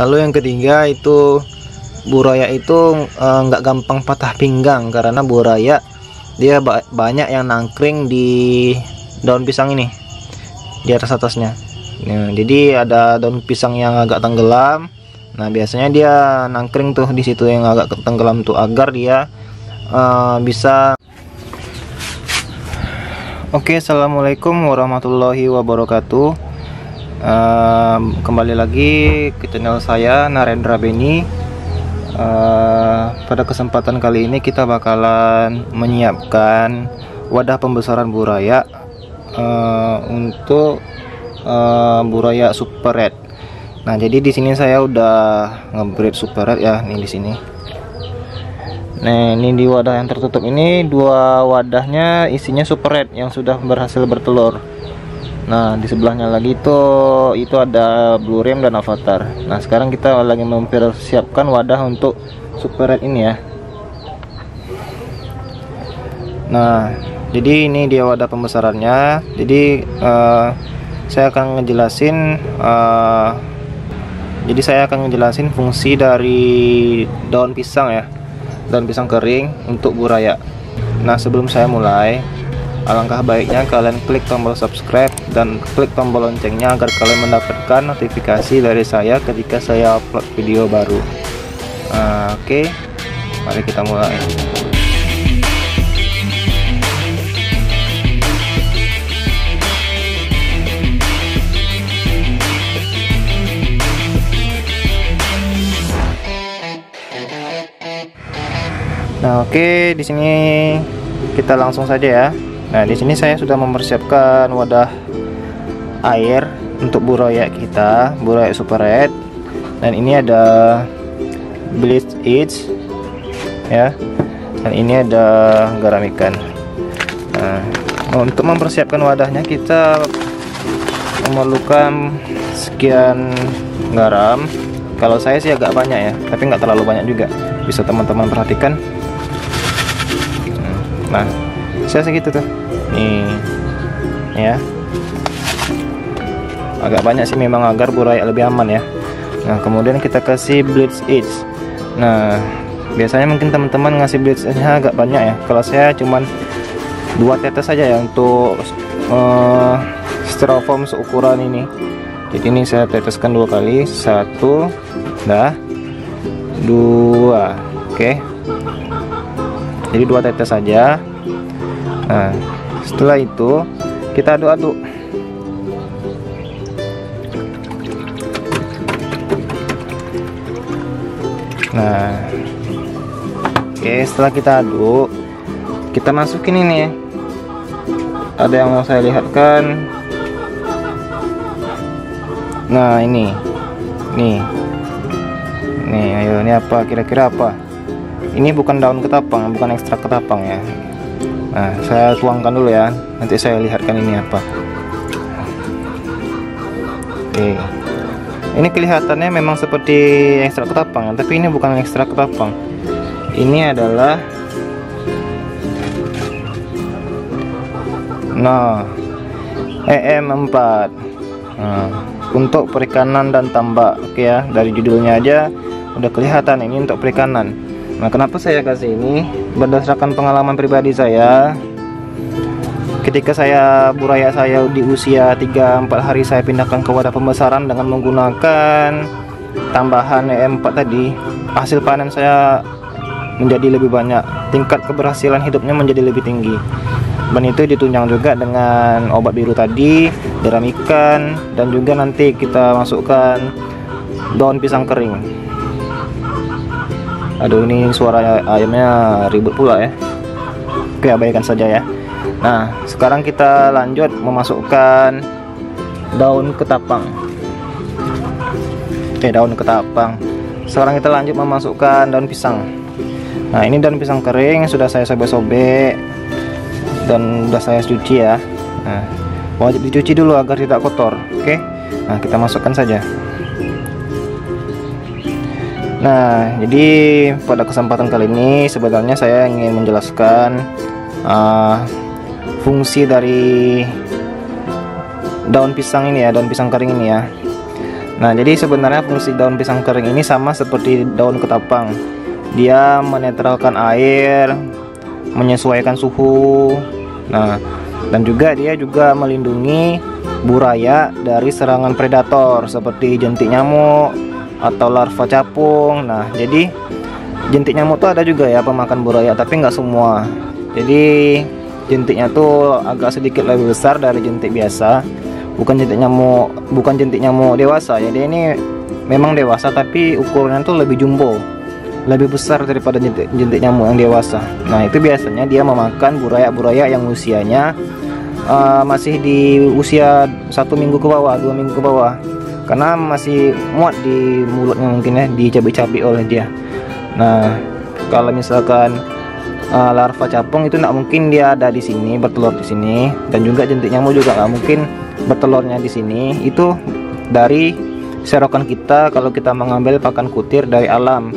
Lalu yang ketiga itu buraya itu nggak gampang patah pinggang, karena buraya dia banyak yang nangkring di daun pisang ini, di atasnya. Nah, jadi ada daun pisang yang agak tenggelam. Nah, biasanya dia nangkring tuh di situ yang agak tenggelam tuh, agar dia bisa. Oke, assalamualaikum warahmatullahi wabarakatuh. Kembali lagi ke channel saya, Narendra Beni. Pada kesempatan kali ini kita bakalan menyiapkan wadah pembesaran buraya untuk buraya super red. Nah, jadi di sini saya udah ngebreed super red ya, nih di sini. Nah, ini di wadah yang tertutup ini, dua wadahnya isinya super red yang sudah berhasil bertelur. Nah, di sebelahnya lagi itu ada blue rim dan avatar. Nah, sekarang kita lagi mempersiapkan wadah untuk super red ini ya. Nah, jadi ini dia wadah pembesarannya. Jadi saya akan ngejelasin fungsi dari daun pisang ya, daun pisang kering untuk buraya. Nah, sebelum saya mulai, alangkah baiknya kalian klik tombol subscribe dan klik tombol loncengnya agar kalian mendapatkan notifikasi dari saya ketika saya upload video baru. Oke, mari kita mulai. Nah, oke, di sini kita langsung saja ya. Nah, di sini saya sudah mempersiapkan wadah air untuk buraya kita, buraya super red. Dan ini ada bleach edge ya. Dan ini ada garam ikan. Nah, untuk mempersiapkan wadahnya kita memerlukan sekian garam. Kalau saya sih agak banyak ya, tapi nggak terlalu banyak juga. Bisa teman-teman perhatikan. Nah, saya segitu tuh. Nih ya, agak banyak sih memang agar buraya lebih aman ya. Nah, kemudian kita kasih bleach edge. Nah, biasanya mungkin teman-teman ngasih bleach edge-nya agak banyak ya. Kalau saya cuman 2 tetes saja ya untuk styrofoam seukuran ini. Jadi ini saya teteskan 2 kali, 1, dah, 2. Oke, jadi 2 tetes saja. Nah, setelah itu kita aduk-aduk. Nah, oke, setelah kita aduk, kita masukin ini. Ada yang mau saya lihatkan. Nah, ini nih, ayo, ini apa kira-kira apa? Ini bukan daun ketapang, bukan ekstrak ketapang ya. Nah, saya tuangkan dulu ya, nanti saya lihatkan ini apa. Oke, ini kelihatannya memang seperti ekstrak ketapang, tapi ini bukan ekstrak ketapang. Ini adalah EM4 untuk perikanan dan tambak. Oke ya, dari judulnya aja udah kelihatan ini untuk perikanan. Nah, kenapa saya kasih ini? Berdasarkan pengalaman pribadi saya, ketika buraya saya di usia 3-4 hari saya pindahkan ke wadah pembesaran dengan menggunakan tambahan EM4 tadi, hasil panen saya menjadi lebih banyak, tingkat keberhasilan hidupnya menjadi lebih tinggi. Dan itu ditunjang juga dengan obat biru tadi, garam ikan, dan juga nanti kita masukkan daun pisang kering. Aduh, ini suara ayamnya ribut pula ya. Oke, abaikan saja ya. Nah, sekarang kita lanjut memasukkan daun ketapang. Daun ketapang. Sekarang kita lanjut memasukkan daun pisang. Nah, ini daun pisang kering sudah saya sobek-sobek dan sudah saya cuci ya. Nah, wajib dicuci dulu agar tidak kotor. Oke. Nah, kita masukkan saja. Nah, jadi pada kesempatan kali ini sebenarnya saya ingin menjelaskan fungsi dari daun pisang ini ya, daun pisang kering ini ya. Nah, jadi sebenarnya fungsi daun pisang kering ini sama seperti daun ketapang. Dia menetralkan air, menyesuaikan suhu. Nah, dan juga dia juga melindungi buraya dari serangan predator seperti jentik nyamuk atau larva capung. Nah, jadi jentik nyamuk tuh ada juga ya pemakan buraya, tapi nggak semua. Jadi jentiknya tuh agak sedikit lebih besar dari jentik biasa. Bukan jentik nyamuk dewasa. Jadi ini memang dewasa tapi ukurannya tuh lebih jumbo, lebih besar daripada jentik nyamuk yang dewasa. Nah, itu biasanya dia memakan buraya-buraya yang usianya masih di usia 1 minggu ke bawah, 2 minggu ke bawah, karena masih muat di mulutnya mungkin ya, dicabi-cabi oleh dia. Nah, kalau misalkan larva capung itu nggak mungkin dia ada di sini, bertelur di sini, dan juga jentik nyamuk juga nggak mungkin bertelurnya di sini. Itu dari serokan kita kalau kita mengambil pakan kutir dari alam.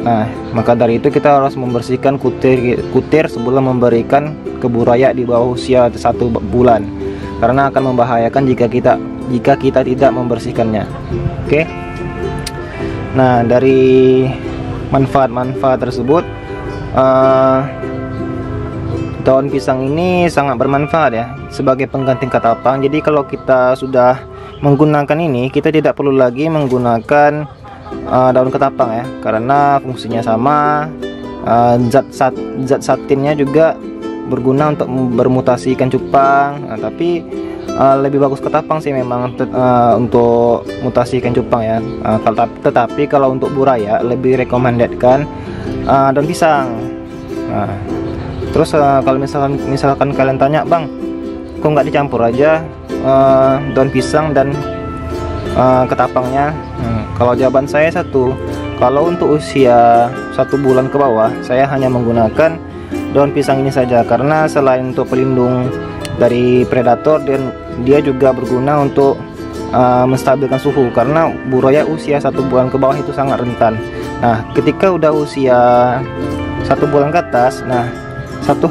Nah, maka dari itu kita harus membersihkan kutir sebelum memberikan ke buraya di bawah usia 1 bulan, karena akan membahayakan jika kita tidak membersihkannya. Oke. Nah, dari manfaat-manfaat tersebut, daun pisang ini sangat bermanfaat ya sebagai pengganti ketapang. Jadi kalau kita sudah menggunakan ini, kita tidak perlu lagi menggunakan daun ketapang ya, karena fungsinya sama. Zat satinnya juga berguna untuk bermutasi ikan cupang. Nah, tapi lebih bagus ketapang sih memang untuk mutasi ikan cupang ya. Tetapi kalau untuk buraya lebih recommendedkan daun pisang. Nah, terus kalau misalkan kalian tanya, bang, kok nggak dicampur aja daun pisang dan ketapangnya? Kalau jawaban saya satu, kalau untuk usia 1 bulan ke bawah, saya hanya menggunakan daun pisang ini saja, karena selain untuk pelindung dari predator, dan dia juga berguna untuk menstabilkan suhu, karena buraya usia 1 bulan ke bawah itu sangat rentan. Nah, ketika udah usia 1 bulan ke atas, nah satu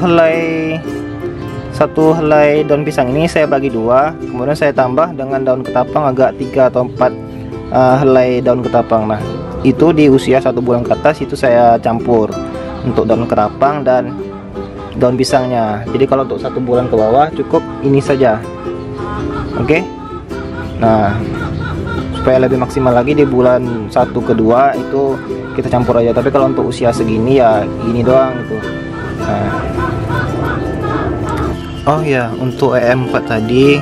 helai daun pisang ini saya bagi 2, kemudian saya tambah dengan daun ketapang agak 3 atau 4 helai daun ketapang. Nah, itu di usia 1 bulan ke atas itu saya campur untuk daun ketapang dan daun pisangnya. Jadi kalau untuk 1 bulan ke bawah cukup ini saja. Oke. Nah, supaya lebih maksimal lagi di bulan 1 ke 2 itu kita campur aja. Tapi kalau untuk usia segini ya gini doang gitu. Nah. Oh ya, untuk EM4 tadi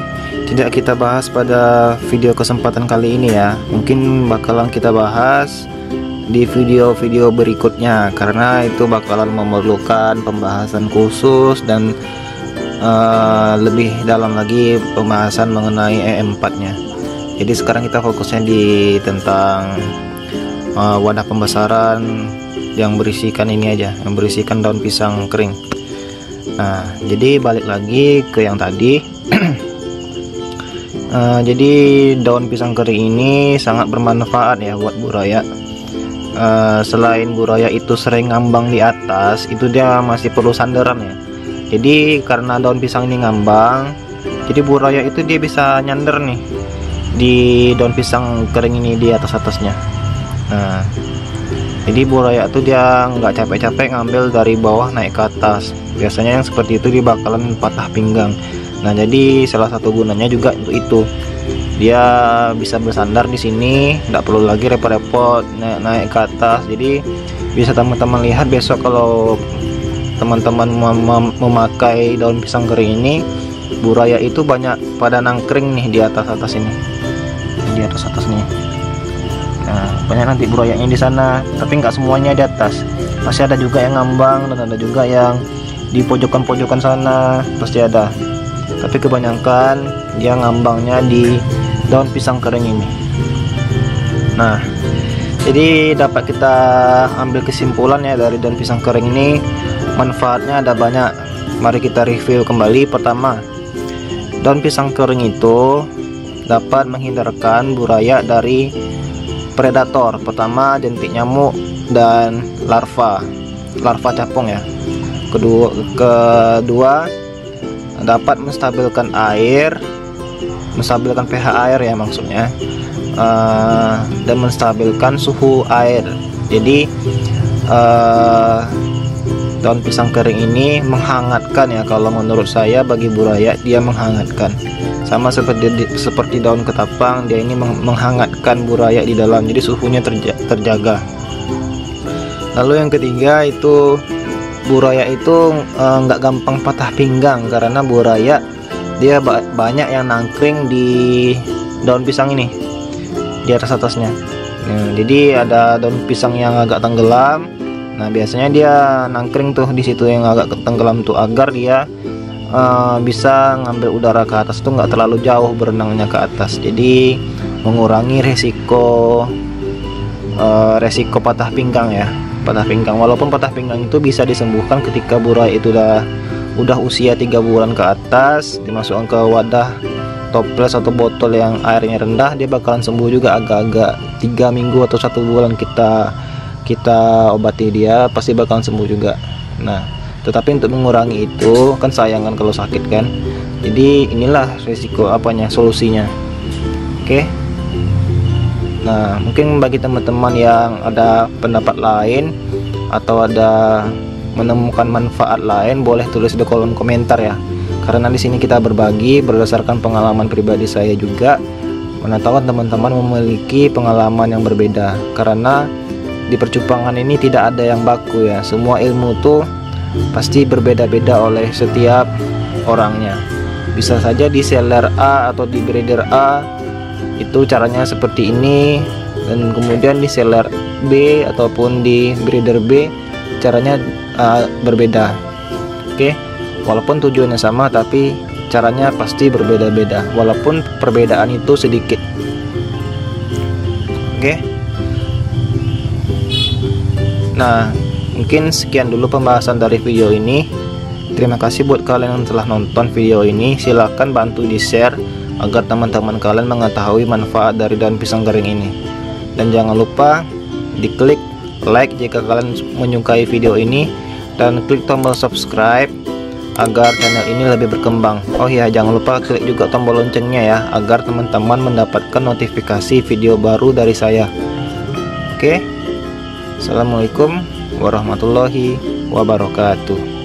tidak kita bahas pada video kesempatan kali ini ya. Mungkin bakalan kita bahas di video-video berikutnya, karena itu bakalan memerlukan pembahasan khusus dan lebih dalam lagi pembahasan mengenai EM4-nya. Jadi sekarang kita fokusnya di tentang wadah pembesaran yang berisikan ini aja, yang berisikan daun pisang kering. Nah, jadi balik lagi ke yang tadi. Jadi daun pisang kering ini sangat bermanfaat ya buat buraya. Selain buraya itu sering ngambang di atas, itu dia masih perlu sandaran ya. Jadi karena daun pisang ini ngambang, jadi buraya itu dia bisa nyander nih di daun pisang kering ini di atasnya. Nah, jadi buraya itu dia nggak capek-capek ngambil dari bawah naik ke atas. Biasanya yang seperti itu dia bakalan patah pinggang. Nah, jadi salah satu gunanya juga untuk itu, dia bisa bersandar di sini, nggak perlu lagi repot-repot naik ke atas. Jadi bisa teman-teman lihat besok kalau teman-teman memakai daun pisang kering ini, buraya itu banyak pada nangkring nih di atas ini, di atas nih. Nah, banyak nanti burayanya di sana, tapi nggak semuanya di atas. Pasti ada juga yang ngambang dan ada juga yang di pojokan-pojokan sana, pasti ada. Tapi kebanyakan dia ngambangnya di daun pisang kering ini. Nah, jadi dapat kita ambil kesimpulan ya dari daun pisang kering ini, manfaatnya ada banyak. Mari kita review kembali. Pertama, daun pisang kering itu dapat menghindarkan buraya dari predator. Pertama, jentik nyamuk dan larva capung ya. Kedua dapat menstabilkan air, menstabilkan pH air ya maksudnya. dan menstabilkan suhu air. Jadi daun pisang kering ini menghangatkan ya, kalau menurut saya bagi buraya dia menghangatkan. Sama seperti daun ketapang, dia ini menghangatkan buraya di dalam, jadi suhunya terjaga. Lalu yang ketiga itu buraya itu nggak gampang patah pinggang, karena buraya dia banyak yang nangkring di daun pisang ini, di atasnya. Nah, jadi ada daun pisang yang agak tenggelam. Nah, biasanya dia nangkring tuh di situ yang agak tenggelam tuh, agar dia bisa ngambil udara ke atas tuh, nggak terlalu jauh berenangnya ke atas. Jadi mengurangi resiko patah pinggang ya, patah pinggang. Walaupun patah pinggang itu bisa disembuhkan ketika buraya itu udah usia 3 bulan ke atas, dimasukkan ke wadah toples atau botol yang airnya rendah, dia bakalan sembuh juga. Agak-agak 3 minggu atau 1 bulan kita obati, dia pasti bakalan sembuh juga. Nah, tetapi untuk mengurangi itu kan sayang kan kalau sakit kan. Jadi inilah resiko solusinya. Oke. Nah, mungkin bagi teman-teman yang ada pendapat lain atau ada menemukan manfaat lain, boleh tulis di kolom komentar ya. Karena di sini kita berbagi berdasarkan pengalaman pribadi saya juga. Mana tahu teman-teman memiliki pengalaman yang berbeda. Karena di percupangan ini tidak ada yang baku ya. Semua ilmu tuh pasti berbeda-beda oleh setiap orangnya. Bisa saja di seller A atau di breeder A itu caranya seperti ini, dan kemudian di seller B ataupun di breeder B caranya berbeda. Oke, walaupun tujuannya sama tapi caranya pasti berbeda-beda, walaupun perbedaan itu sedikit. Oke. Nah, mungkin sekian dulu pembahasan dari video ini. Terima kasih buat kalian yang telah nonton video ini. Silahkan bantu di share agar teman-teman kalian mengetahui manfaat dari daun pisang kering ini. Dan jangan lupa diklik like jika kalian menyukai video ini, dan klik tombol subscribe agar channel ini lebih berkembang. Oh ya, jangan lupa klik juga tombol loncengnya ya, agar teman-teman mendapatkan notifikasi video baru dari saya. Oke. Assalamualaikum warahmatullahi wabarakatuh.